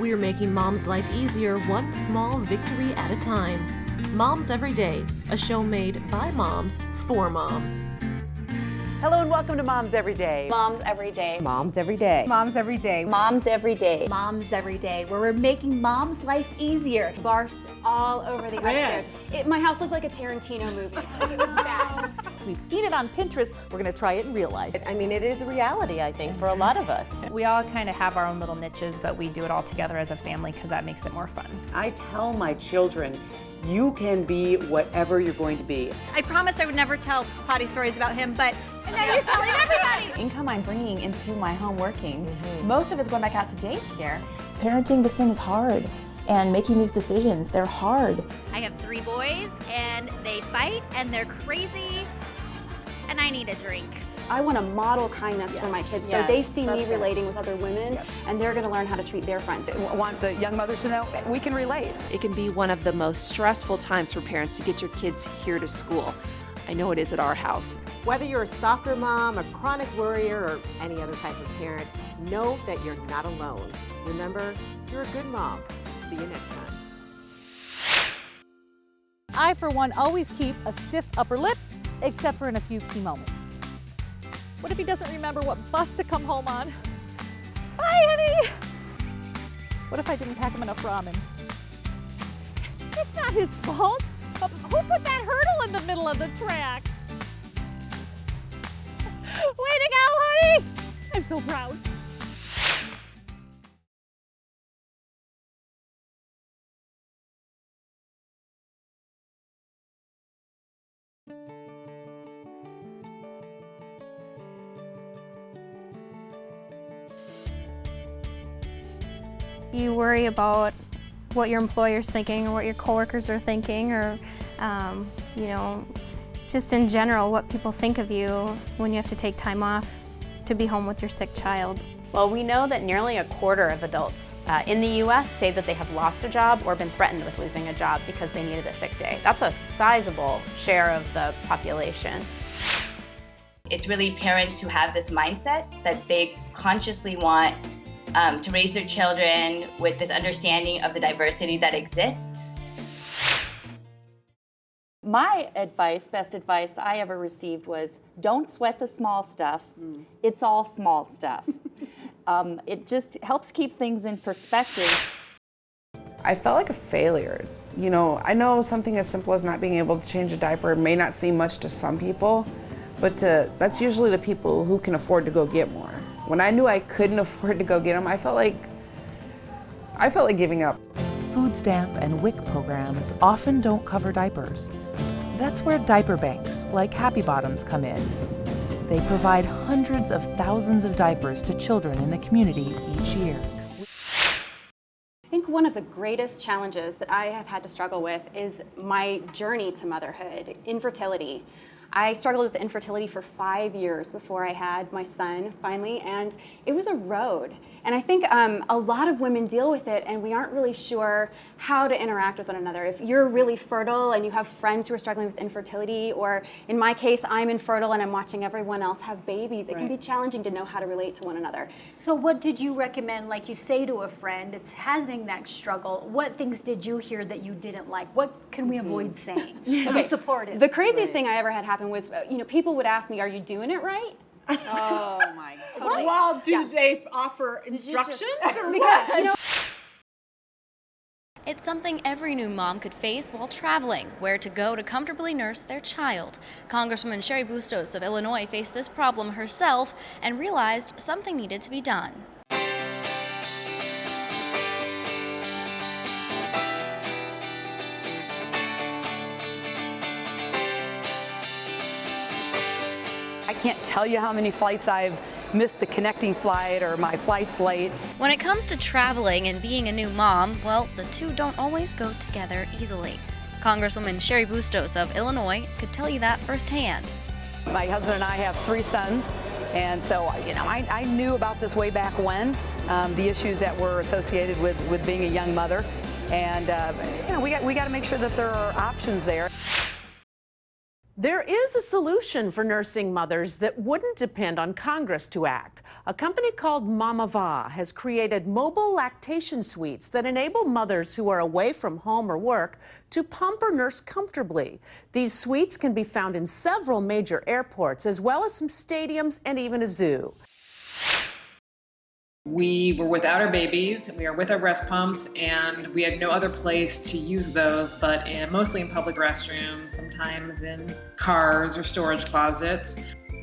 We're making mom's life easier, one small victory at a time. Moms Every Day, a show made by moms for moms. Hello and welcome to Moms Every Day. Moms Every Day. Moms Every Day. Moms Every Day. Moms Every Day. Moms Every Day, where we're making mom's life easier. Barfs all over the upstairs. My house looked like a Tarantino movie. Like, it was bad. We've seen it on Pinterest. We're going to try it in real life. I mean, it is a reality, I think, for a lot of us. We all kind of have our own little niches, but we do it all together as a family because that makes it more fun. I tell my children, you can be whatever you're going to be. I promised I would never tell potty stories about him, but now you're telling everybody. Income I'm bringing into my home working, most of it's going back out to daycare. Parenting this thing is hard, and making these decisions, they're hard. I have 3 boys, and they fight, and they're crazy, and I need a drink. I want to model kindness for my kids so they see me relating with other women and they're going to learn how to treat their friends. I want the young mothers to know we can relate. It can be one of the most stressful times for parents to get your kids here to school. I know it is at our house. Whether you're a soccer mom, a chronic worrier, or any other type of parent, know that you're not alone. Remember, you're a good mom. See you next time. I, for one, always keep a stiff upper lip, except for in a few key moments. What if he doesn't remember what bus to come home on? Bye, honey! What if I didn't pack him enough ramen? It's not his fault. Who put that hurdle in the middle of the track? Way to go, honey! I'm so proud. You worry about what your employer's thinking or what your coworkers are thinking, or you know, just in general what people think of you when you have to take time off to be home with your sick child. Well, we know that nearly a quarter of adults in the U.S. say that they have lost a job or been threatened with losing a job because they needed a sick day. That's a sizable share of the population. It's really parents who have this mindset that they consciously want to raise their children with this understanding of the diversity that exists. My advice, best advice I ever received was, don't sweat the small stuff. It's all small stuff. It just helps keep things in perspective. I felt like a failure. You know, I know something as simple as not being able to change a diaper may not seem much to some people, but that's usually the people who can afford to go get more. When I knew I couldn't afford to go get them, I felt like giving up. Food stamp and WIC programs often don't cover diapers. That's where diaper banks like Happy Bottoms come in. They provide hundreds of thousands of diapers to children in the community each year. I think one of the greatest challenges that I have had to struggle with is my journey to motherhood, infertility. I struggled with infertility for 5 years before I had my son finally, and it was a road. And I think a lot of women deal with it and we aren't really sure how to interact with one another. If you're really fertile and you have friends who are struggling with infertility, or in my case, I'm infertile and I'm watching everyone else have babies, it can be challenging to know how to relate to one another. So what did you recommend, like you say to a friend that's having that struggle, what things did you hear that you didn't like? What can we avoid saying to be supportive? The craziest thing I ever had happen was, people would ask me, are you doing it right? Oh my God. Totally. Well, do they offer instructions or what? It's something every new mom could face while traveling, where to go to comfortably nurse their child. Congresswoman Sherry Bustos of Illinois faced this problem herself and realized something needed to be done. I can't tell you how many flights I've missed the connecting flight or my flight's late. When it comes to traveling and being a new mom, well, the two don't always go together easily. Congresswoman Sherry Bustos of Illinois could tell you that firsthand. My husband and I have 3 sons, and so I knew about this way back when, the issues that were associated with being a young mother, and we got to make sure that there are options there. There is a solution for nursing mothers that wouldn't depend on Congress to act. A company called MomsEveryday has created mobile lactation suites that enable mothers who are away from home or work to pump or nurse comfortably. These suites can be found in several major airports, as well as some stadiums and even a zoo. We were without our babies, we are with our breast pumps, and we had no other place to use those but mostly in public restrooms, sometimes in cars or storage closets.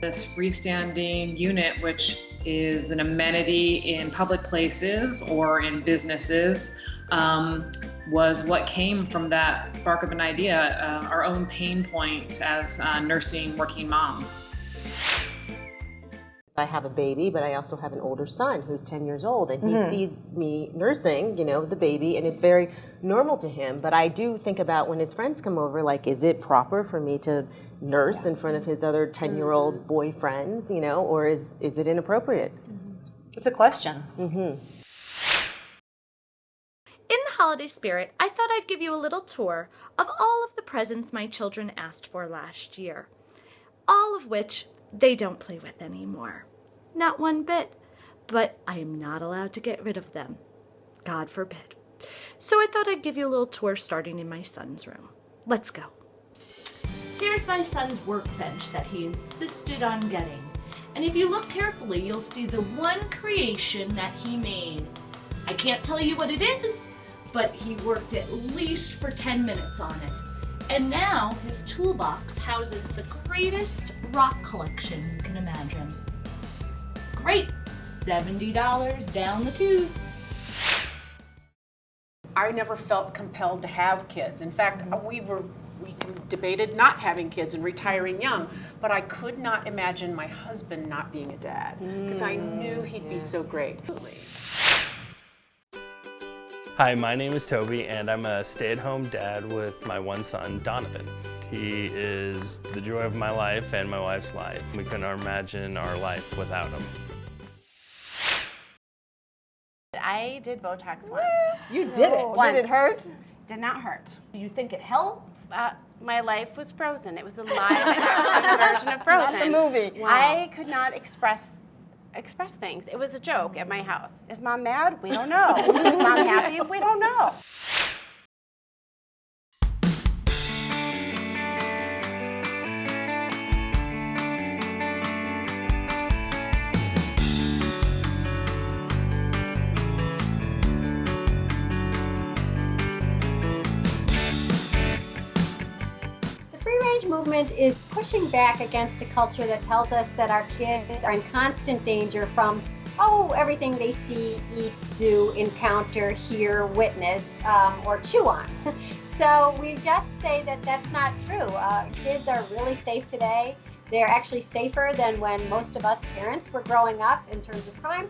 This freestanding unit, which is an amenity in public places or in businesses, was what came from that spark of an idea, our own pain point as nursing working moms. I have a baby, but I also have an older son who's 10 years old, and he sees me nursing, you know, the baby, and it's very normal to him. But I do think about when his friends come over, like, is it proper for me to nurse in front of his other 10-year-old boy friends, you know, or is it inappropriate? It's a question. In the holiday spirit, I thought I'd give you a little tour of all of the presents my children asked for last year, all of which they don't play with anymore. Not one bit. But I am not allowed to get rid of them. God forbid. So I thought I'd give you a little tour starting in my son's room. Let's go. Here's my son's workbench that he insisted on getting. And if you look carefully, you'll see the one creation that he made. I can't tell you what it is, but he worked at least for 10 minutes on it. And now his toolbox houses the greatest rock collection you can imagine. Great, $70 down the tubes. I never felt compelled to have kids. In fact, we debated not having kids and retiring young, but I could not imagine my husband not being a dad because I knew he'd be so great. Hi, my name is Toby, and I'm a stay-at-home dad with my one son, Donovan. He is the joy of my life and my wife's life. We couldn't imagine our life without him. I did Botox once. You did it? Once. Did it hurt? Did not hurt. Do you think it helped? My life was frozen. It was a live-action version of Frozen. Not the movie. Wow. I could not express things. It was a joke at my house. Is Mom mad? We don't know. Is Mom happy? We don't know. Movement is pushing back against a culture that tells us that our kids are in constant danger from, everything they see, eat, do, encounter, hear, witness, or chew on. So we just say that that's not true. Kids are really safe today. They're actually safer than when most of us parents were growing up in terms of crime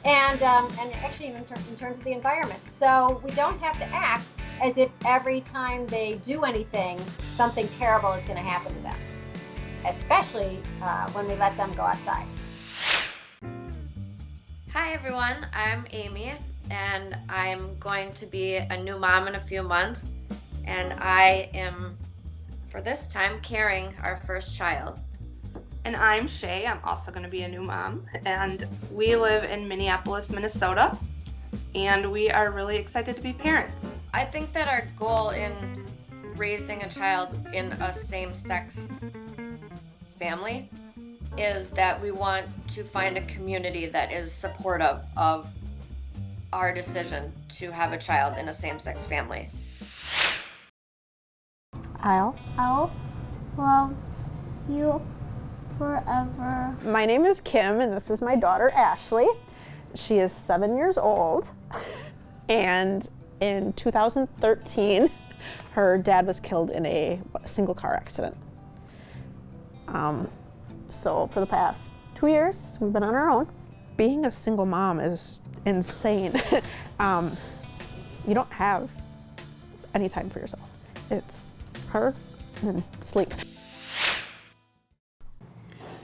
and actually even in terms of the environment. So we don't have to act as if every time they do anything, something terrible is going to happen to them, especially when we let them go outside. Hi everyone, I'm Amy, and I'm going to be a new mom in a few months, and I am, for this time, carrying our first child. And I'm Shay, I'm also going to be a new mom, and we live in Minneapolis, Minnesota, and we are really excited to be parents. I think that our goal in raising a child in a same-sex family is that we want to find a community that is supportive of our decision to have a child in a same-sex family. I'll love you forever. My name is Kim, and this is my daughter, Ashley. She is 7 years old, and in 2013, her dad was killed in a single car accident. So for the past 2 years, we've been on our own. Being a single mom is insane. You don't have any time for yourself. It's her and sleep.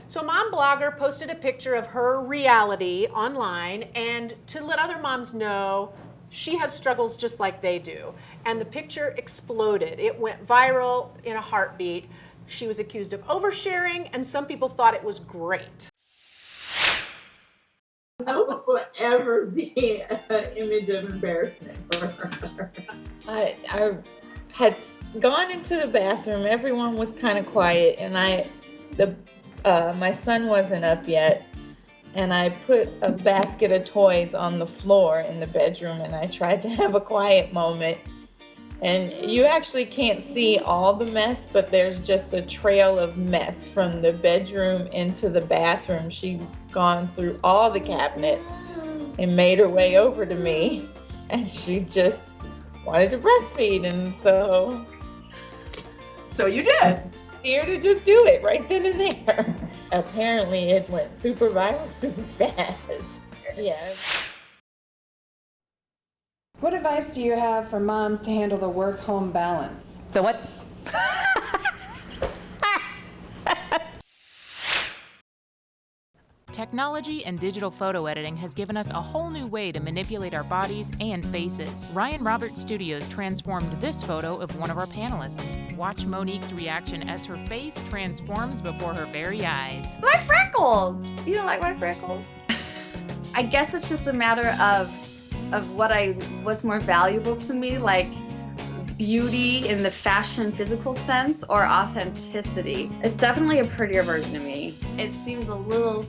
So Mom Blogger posted a picture of her reality online, and to let other moms know she has struggles just like they do. And the picture exploded. It went viral in a heartbeat. She was accused of oversharing, and some people thought it was great. That will forever be an image of embarrassment for her. I had gone into the bathroom. Everyone was kind of quiet, and my son wasn't up yet. And I put a basket of toys on the floor in the bedroom, and I tried to have a quiet moment. And you actually can't see all the mess, but there's just a trail of mess from the bedroom into the bathroom. She'd gone through all the cabinets and made her way over to me, and she just wanted to breastfeed, and so you did. Here to just do it right then and there. Apparently it went super viral super fast. Yeah. What advice do you have for moms to handle the work-home balance? The what? Technology and digital photo editing has given us a whole new way to manipulate our bodies and faces. Ryan Roberts Studios transformed this photo of one of our panelists. Watch Monique's reaction as her face transforms before her very eyes. My freckles! You don't like my freckles? I guess it's just a matter of what's more valuable to me, like beauty in the fashion physical sense or authenticity. It's definitely a prettier version of me. It seems a little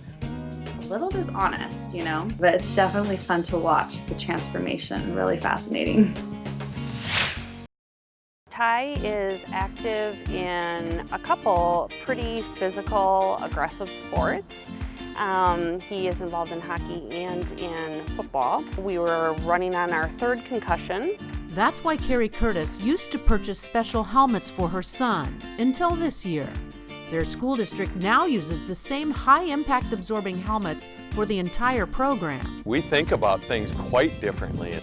dishonest, you know, but it's definitely fun to watch the transformation, really fascinating. Ty is active in a couple pretty physical, aggressive sports. He is involved in hockey and in football. We were running on our third concussion. That's why Carrie Curtis used to purchase special helmets for her son, until this year. Their school district now uses the same high-impact absorbing helmets for the entire program. We think about things quite differently.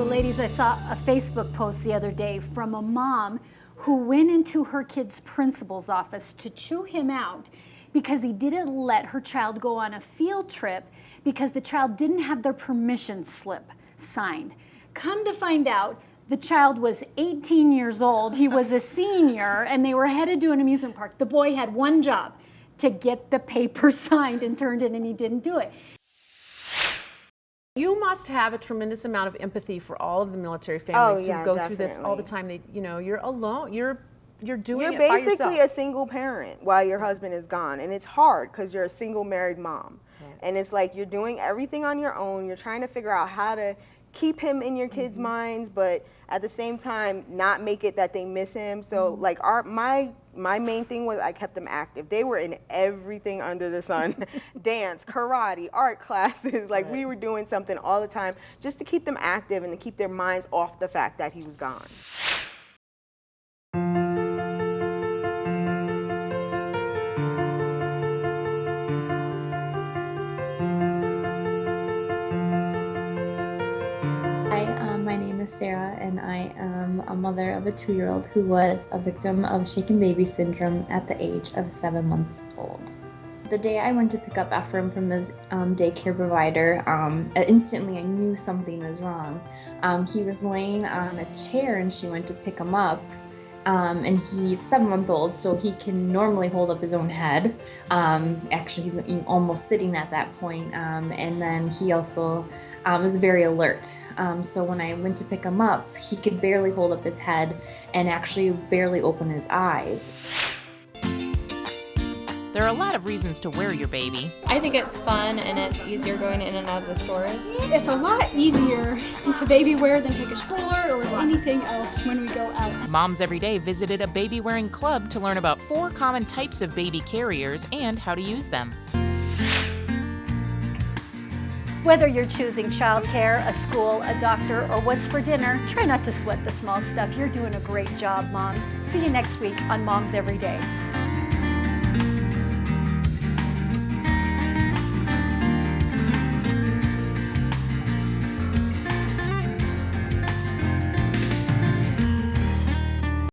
Ladies, I saw a Facebook post the other day from a mom who went into her kid's principal's office to chew him out because he didn't let her child go on a field trip because the child didn't have their permission slip signed. Come to find out, the child was 18 years old, he was a senior, and they were headed to an amusement park. The boy had one job, to get the paper signed and turned in, and he didn't do it. You must have a tremendous amount of empathy for all of the military families who go through this all the time. You're alone. You're doing it by yourself. You're basically a single parent while your husband is gone, and it's hard because you're a single married mom. Right. And it's like you're doing everything on your own. You're trying to figure out how to keep him in your kids' minds, but at the same time not make it that they miss him. So like my main thing was I kept them active. They were in everything under the sun. Dance, karate, art classes. Like we were doing something all the time just to keep them active and to keep their minds off the fact that he was gone. My name is Sarah, and I am a mother of a 2-year-old who was a victim of shaken baby syndrome at the age of 7 months old. The day I went to pick up Ephraim from his daycare provider, instantly I knew something was wrong. He was laying on a chair and she went to pick him up. And he's 7 months old, so he can normally hold up his own head. Actually, he's almost sitting at that point. And then he also was very alert. So when I went to pick him up, he could barely hold up his head and actually barely open his eyes. There are a lot of reasons to wear your baby. I think it's fun and it's easier going in and out of the stores. It's a lot easier to baby wear than take a stroller or anything else when we go out. Moms Every Day visited a baby wearing club to learn about 4 common types of baby carriers and how to use them. Whether you're choosing childcare, a school, a doctor, or what's for dinner, try not to sweat the small stuff. You're doing a great job, moms. See you next week on Moms Every Day.